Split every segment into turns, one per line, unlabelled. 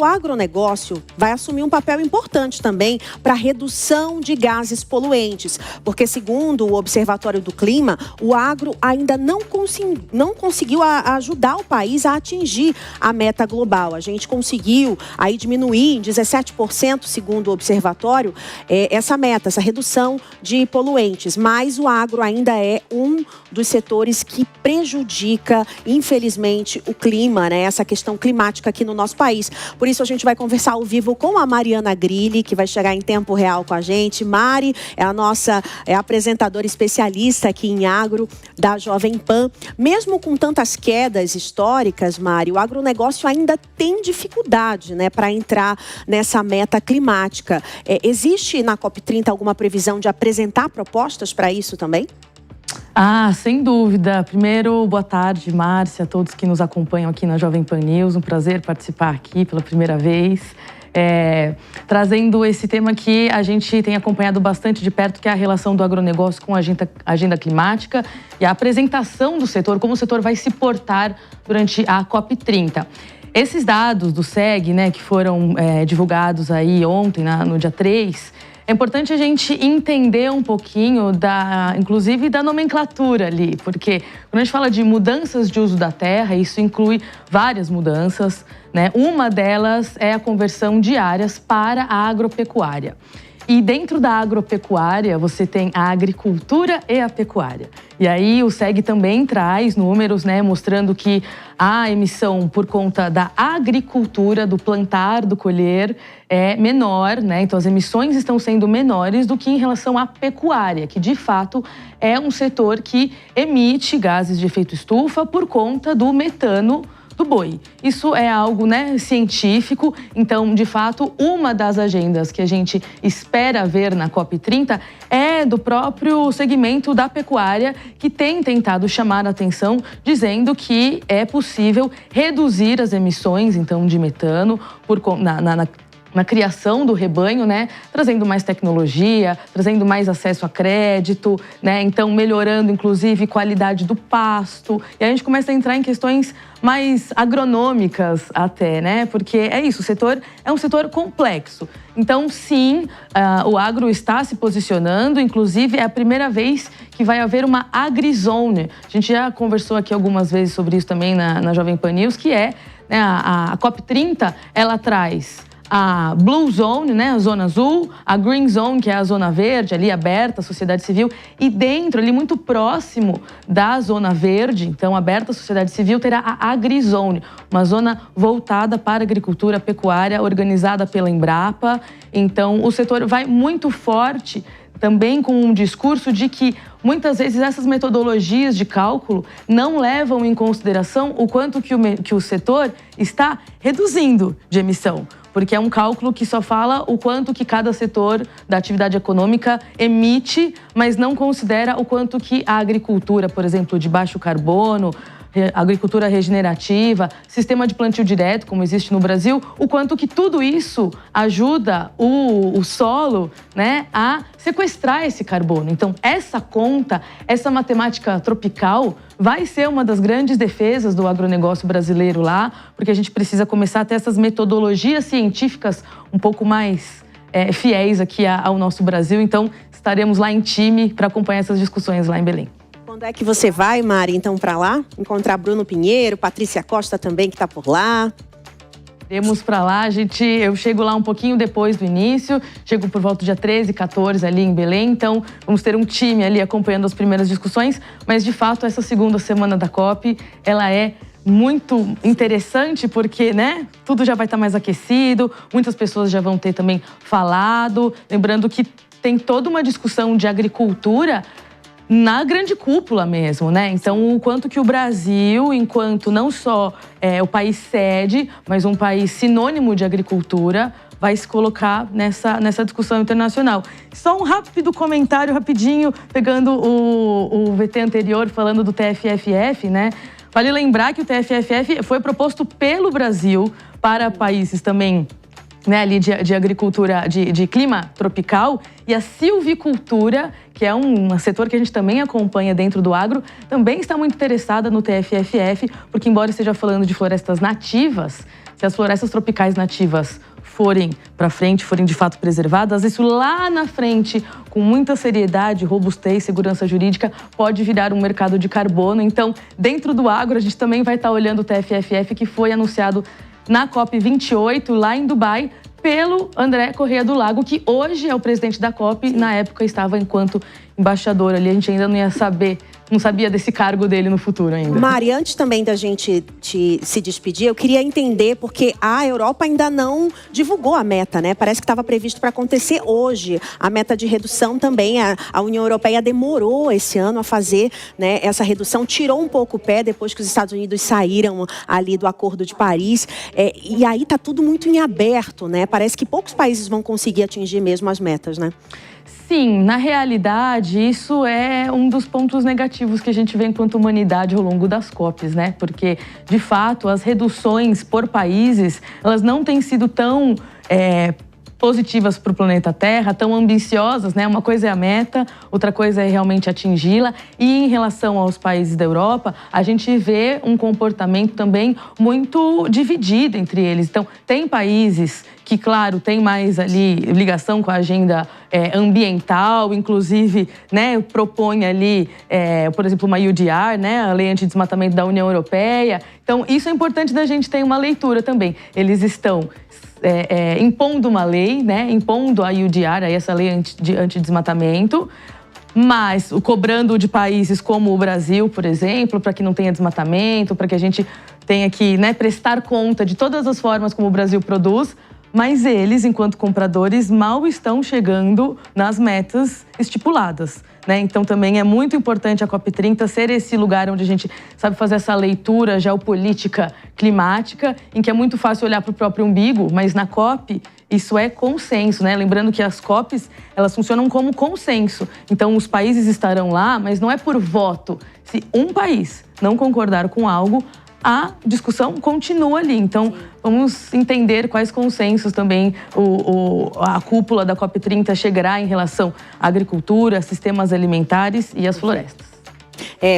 o agronegócio vai assumir um papel importante também para a redução de gases poluentes, porque segundo o Observatório do Clima, o agro ainda não conseguiu ajudar o país a atingir a meta global. A gente conseguiu aí diminuir em 17%, segundo o observatório, essa meta, essa redução de poluentes, mas o agro ainda é um dos setores que prejudica, infelizmente, o clima, né? Essa questão climática aqui no nosso país. Por isso a gente vai conversar ao vivo com a Mariana Grilli, que vai chegar em tempo real com a gente. Mari é a nossa apresentadora especialista aqui em agro da Jovem Pan. Mesmo com tantas quedas históricas, Mari, o agronegócio ainda tem dificuldade, né, para entrar nessa meta climática. Existe na COP30 alguma previsão de apresentar propostas para isso também?
Sem dúvida. Primeiro, boa tarde, Márcia, a todos que nos acompanham aqui na Jovem Pan News. Um prazer participar aqui pela primeira vez. Trazendo esse tema que a gente tem acompanhado bastante de perto, que é a relação do agronegócio com a agenda climática e a apresentação do setor, como o setor vai se portar durante a COP30. Esses dados do SEG, né, que foram divulgados aí ontem, no dia 3, é importante a gente entender um pouquinho inclusive da nomenclatura ali, porque quando a gente fala de mudanças de uso da terra, isso inclui várias mudanças, né? Uma delas é a conversão de áreas para a agropecuária. E dentro da agropecuária, você tem a agricultura e a pecuária. E aí o SEG também traz números, né, mostrando que a emissão por conta da agricultura, do plantar, do colher, é menor, né? Então as emissões estão sendo menores do que em relação à pecuária, que de fato é um setor que emite gases de efeito estufa por conta do metano do boi. Isso é algo, né, científico. Então, de fato, uma das agendas que a gente espera ver na COP30 é do próprio segmento da pecuária, que tem tentado chamar a atenção, dizendo que é possível reduzir as emissões, então, de metano na criação do rebanho, né, trazendo mais tecnologia, trazendo mais acesso a crédito, né, então melhorando inclusive qualidade do pasto. E a gente começa a entrar em questões mais agronômicas até, né, porque é isso, o setor é um setor complexo. Então, sim, o agro está se posicionando, inclusive é a primeira vez que vai haver uma agrizone. A gente já conversou aqui algumas vezes sobre isso também na Jovem Pan News, que é, né, a COP30, ela traz a Blue Zone, né, a zona azul, a Green Zone, que é a zona verde, ali aberta, a sociedade civil, e dentro, ali muito próximo da zona verde, então aberta a sociedade civil, terá a AgriZone, uma zona voltada para a agricultura, pecuária, organizada pela Embrapa. Então o setor vai muito forte, também com um discurso de que muitas vezes essas metodologias de cálculo não levam em consideração o quanto que o setor está reduzindo de emissão, porque é um cálculo que só fala o quanto que cada setor da atividade econômica emite, mas não considera o quanto que a agricultura, por exemplo, de baixo carbono, agricultura regenerativa, sistema de plantio direto, como existe no Brasil, o quanto que tudo isso ajuda o solo, né, a sequestrar esse carbono. Então, essa conta, essa matemática tropical vai ser uma das grandes defesas do agronegócio brasileiro lá, porque a gente precisa começar a ter essas metodologias científicas um pouco mais fiéis aqui ao nosso Brasil. Então, estaremos lá em time para acompanhar essas discussões lá em Belém.
Quando é que você vai, Mari, então, para lá? Encontrar Bruno Pinheiro, Patrícia Costa também, que está por lá.
Iremos para lá, eu chego lá um pouquinho depois do início, chego por volta do dia 13, 14 ali em Belém, então vamos ter um time ali acompanhando as primeiras discussões, mas de fato essa segunda semana da COP, ela é muito interessante porque, né, tudo já vai estar mais aquecido, muitas pessoas já vão ter também falado, lembrando que tem toda uma discussão de agricultura na grande cúpula mesmo, né? Então, o quanto que o Brasil, enquanto não só o país sede, mas um país sinônimo de agricultura, vai se colocar nessa discussão internacional. Só um rápido comentário, rapidinho, pegando o VT anterior, falando do TFFF, né? Vale lembrar que o TFFF foi proposto pelo Brasil para países também, né, ali de agricultura, de clima tropical, e a silvicultura, que é um setor que a gente também acompanha dentro do agro, também está muito interessada no TFFF, porque embora esteja falando de florestas nativas, se as florestas tropicais nativas forem para frente, forem de fato preservadas, isso lá na frente, com muita seriedade, robustez, segurança jurídica, pode virar um mercado de carbono. Então, dentro do agro, a gente também vai estar olhando o TFFF, que foi anunciado na COP28, lá em Dubai, pelo André Corrêa do Lago, que hoje é o presidente da COP, na época estava enquanto embaixador ali, a gente ainda não ia saber, não sabia desse cargo dele no futuro ainda.
Mari, antes também da gente se despedir, eu queria entender, porque a Europa ainda não divulgou a meta, né? Parece que estava previsto para acontecer hoje. A meta de redução também, a União Europeia demorou esse ano a fazer, né, essa redução, tirou um pouco o pé depois que os Estados Unidos saíram ali do Acordo de Paris. E aí está tudo muito em aberto, né? Parece que poucos países vão conseguir atingir mesmo as metas, né?
Sim, na realidade, isso é um dos pontos negativos que a gente vê enquanto humanidade ao longo das COPs, né? Porque, de fato, as reduções por países, elas não têm sido tão positivas para o planeta Terra, tão ambiciosas, né? Uma coisa é a meta, outra coisa é realmente atingi-la. E em relação aos países da Europa, a gente vê um comportamento também muito dividido entre eles. Então, tem países que, claro, tem mais ali ligação com a agenda ambiental, inclusive, né, propõe ali, por exemplo, uma UDR, né, a Lei Antidesmatamento da União Europeia. Então, isso é importante da gente ter uma leitura também. Eles estão impondo uma lei, né, impondo a UDR, aí essa lei de antidesmatamento, mas cobrando de países como o Brasil, por exemplo, para que não tenha desmatamento, para que a gente tenha que, né, prestar conta de todas as formas como o Brasil produz, mas eles, enquanto compradores, mal estão chegando nas metas estipuladas, né? Então, também é muito importante a COP30 ser esse lugar onde a gente sabe fazer essa leitura geopolítica climática, em que é muito fácil olhar para o próprio umbigo, mas na COP isso é consenso, né? Lembrando que as COPs, elas funcionam como consenso. Então, os países estarão lá, mas não é por voto. Se um país não concordar com algo, a discussão continua ali. Então, vamos entender quais consensos também a cúpula da COP30 chegará em relação à agricultura, sistemas alimentares e às florestas.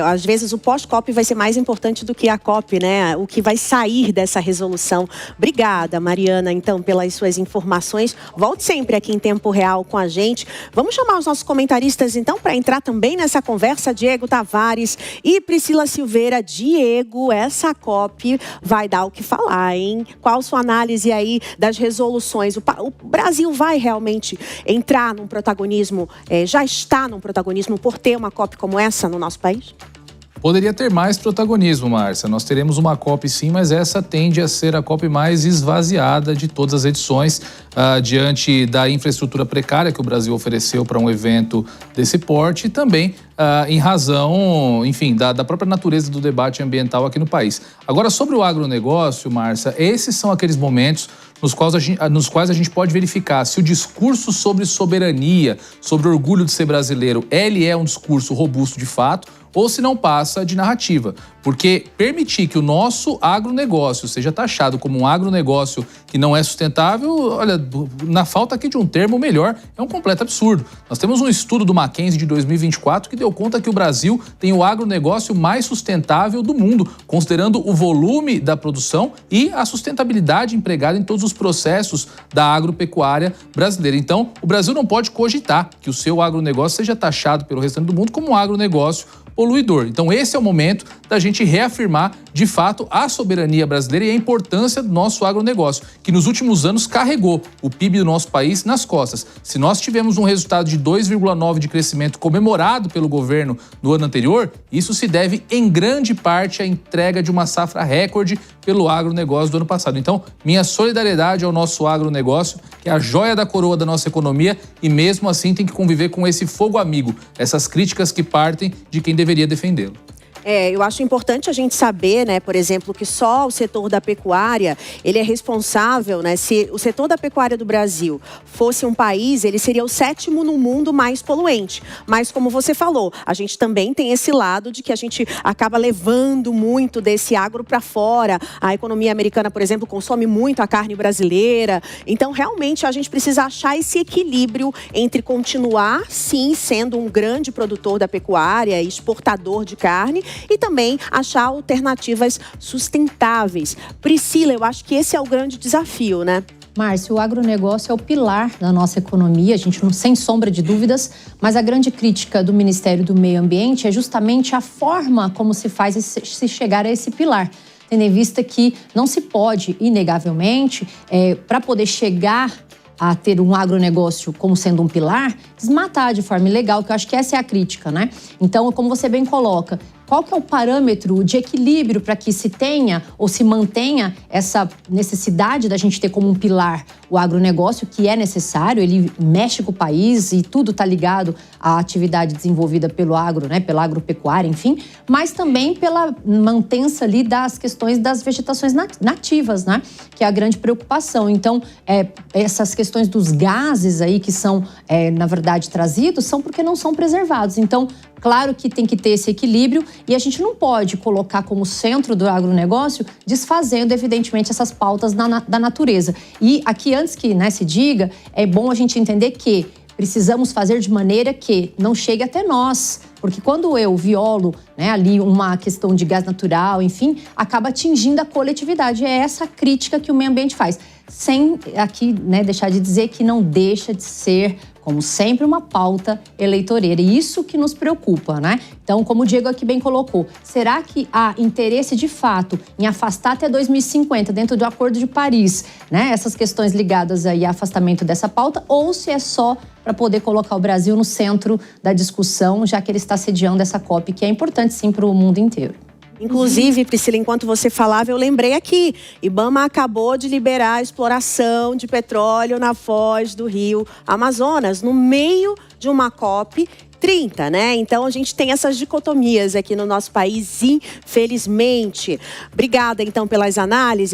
Às vezes o pós-COP vai ser mais importante do que a COP, né? O que vai sair dessa resolução. Obrigada, Mariana, então, pelas suas informações. Volte sempre aqui em tempo real com a gente. Vamos chamar os nossos comentaristas, então, para entrar também nessa conversa. Diego Tavares e Priscila Silveira. Diego, essa COP vai dar o que falar, hein? Qual a sua análise aí das resoluções? O Brasil vai realmente entrar num protagonismo, já está num protagonismo por ter uma COP como essa no nosso país?
Poderia ter mais protagonismo, Márcia. Nós teremos uma COP sim, mas essa tende a ser a COP mais esvaziada de todas as edições, diante da infraestrutura precária que o Brasil ofereceu para um evento desse porte e também em razão, enfim, da própria natureza do debate ambiental aqui no país. Agora, sobre o agronegócio, Márcia, esses são aqueles momentos nos quais a gente pode verificar se o discurso sobre soberania, sobre orgulho de ser brasileiro, ele é um discurso robusto de fato, ou se não passa de narrativa. Porque permitir que o nosso agronegócio seja taxado como um agronegócio que não é sustentável, olha, na falta aqui de um termo melhor, é um completo absurdo. Nós temos um estudo do Mackenzie de 2024 que deu conta que o Brasil tem o agronegócio mais sustentável do mundo, considerando o volume da produção e a sustentabilidade empregada em todos os processos da agropecuária brasileira. Então, o Brasil não pode cogitar que o seu agronegócio seja taxado pelo restante do mundo como um agronegócio poluidor. Então, esse é o momento da gente reafirmar, de fato, a soberania brasileira e a importância do nosso agronegócio, que nos últimos anos carregou o PIB do nosso país nas costas. Se nós tivemos um resultado de 2,9% de crescimento comemorado pelo governo no ano anterior, isso se deve, em grande parte, à entrega de uma safra recorde pelo agronegócio do ano passado. Então, minha solidariedade ao nosso agronegócio, que é a joia da coroa da nossa economia e mesmo assim tem que conviver com esse fogo amigo, essas críticas que partem de quem deveria defendê-lo.
Eu acho importante a gente saber, né, por exemplo, que só o setor da pecuária, ele é responsável, né, se o setor da pecuária do Brasil fosse um país, ele seria o 7º no mundo mais poluente. Mas, como você falou, a gente também tem esse lado de que a gente acaba levando muito desse agro para fora. A economia americana, por exemplo, consome muito a carne brasileira. Então, realmente, a gente precisa achar esse equilíbrio entre continuar, sim, sendo um grande produtor da pecuária e exportador de carne, e também achar alternativas sustentáveis. Priscila, eu acho que esse é o grande desafio, né?
Márcio, o agronegócio é o pilar da nossa economia, a gente não, sem sombra de dúvidas, mas a grande crítica do Ministério do Meio Ambiente é justamente a forma como se faz se chegar a esse pilar. Tendo em vista que não se pode, inegavelmente, para poder chegar a ter um agronegócio como sendo um pilar, desmatar de forma ilegal, que eu acho que essa é a crítica, né? Então, como você bem coloca, qual que é o parâmetro de equilíbrio para que se tenha ou se mantenha essa necessidade da gente ter como um pilar o agronegócio, que é necessário, ele mexe com o país e tudo está ligado à atividade desenvolvida pelo agro, né, pela agropecuária, enfim, mas também pela mantença ali das questões das vegetações nativas, né, que é a grande preocupação. Então, essas questões dos gases aí que são, na verdade, trazidos, são porque não são preservados. Então, claro que tem que ter esse equilíbrio e a gente não pode colocar como centro do agronegócio desfazendo, evidentemente, essas pautas da natureza. E aqui, antes que se diga, é bom a gente entender que precisamos fazer de maneira que não chegue até nós. Porque quando eu violo ali uma questão de gás natural, enfim, acaba atingindo a coletividade. É essa crítica que o meio ambiente faz. Sem aqui deixar de dizer que não deixa de ser, como sempre, uma pauta eleitoreira. E isso que nos preocupa, né? Então, como o Diego aqui bem colocou, será que há interesse de fato em afastar até 2050, dentro do Acordo de Paris, essas questões ligadas aí ao afastamento dessa pauta, ou se é só para poder colocar o Brasil no centro da discussão, já que ele está sediando essa COP, que é importante sim para o mundo inteiro.
Inclusive, Priscila, enquanto você falava, eu lembrei aqui, IBAMA acabou de liberar a exploração de petróleo na foz do rio Amazonas, no meio de uma COP30, né? Então, a gente tem essas dicotomias aqui no nosso país, infelizmente. Obrigada, então, pelas análises.